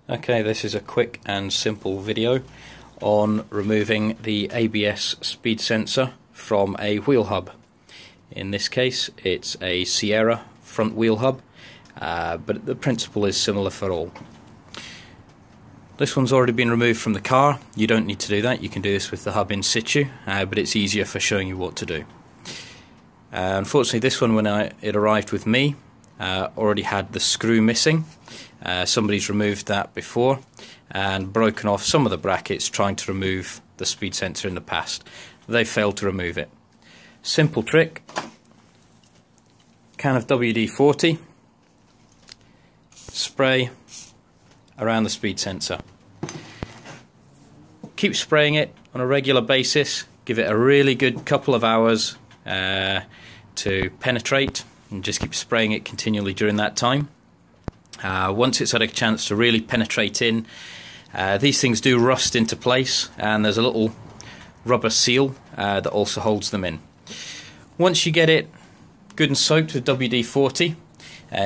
Okay, this is a quick and simple video on removing the ABS speed sensor from a wheel hub. In this case it's a Sierra front wheel hub, but the principle is similar for all. This one's already been removed from the car. You don't need to do that, you can do this with the hub in situ, but it's easier for showing you what to do. Unfortunately this one, when it arrived with me, already had the screw missing. Somebody's removed that before and broken off some of the brackets trying to remove the speed sensor in the past. They failed to remove it. Simple trick: can of WD-40, spray around the speed sensor. Keep spraying it on a regular basis, give it a really good couple of hours to penetrate, and just keep spraying it continually during that time. Once it's had a chance to really penetrate in, these things do rust into place, and there's a little rubber seal that also holds them in. Once you get it good and soaked with WD-40,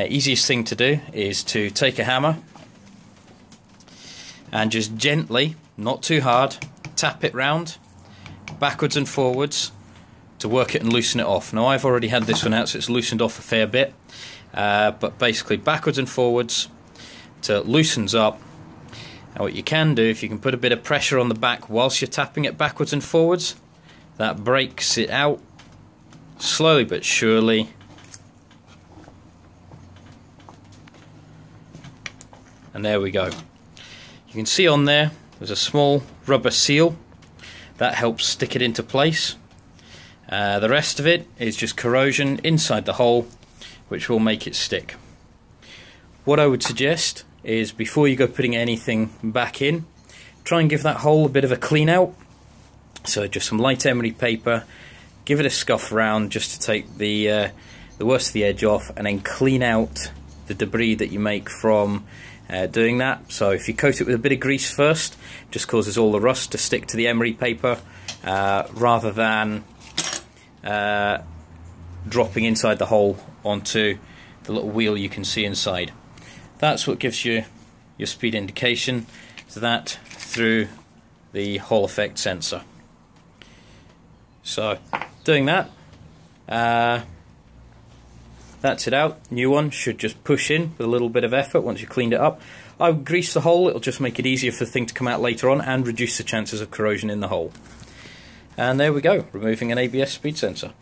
easiest thing to do is to take a hammer and just gently, not too hard, tap it round backwards and forwards to work it and loosen it off. Now I've already had this one out, so it's loosened off a fair bit, but basically backwards and forwards till it loosens up. And what you can do, if you can put a bit of pressure on the back whilst you're tapping it backwards and forwards, that breaks it out slowly but surely. And there we go. You can see on there's a small rubber seal that helps stick it into place. The rest of it is just corrosion inside the hole, which will make it stick. What I would suggest is, before you go putting anything back in, try and give that hole a bit of a clean out. So just some light emery paper, give it a scuff round just to take the worst of the edge off, and then clean out the debris that you make from doing that. So if you coat it with a bit of grease first, it just causes all the rust to stick to the emery paper, rather than dropping inside the hole onto the little wheel you can see inside. That's what gives you your speed indication, so that through the Hall effect sensor. So doing that, that's it out. New one should just push in with a little bit of effort once you cleaned it up. I would grease the hole, it'll just make it easier for the thing to come out later on and reduce the chances of corrosion in the hole. And there we go, removing an ABS speed sensor.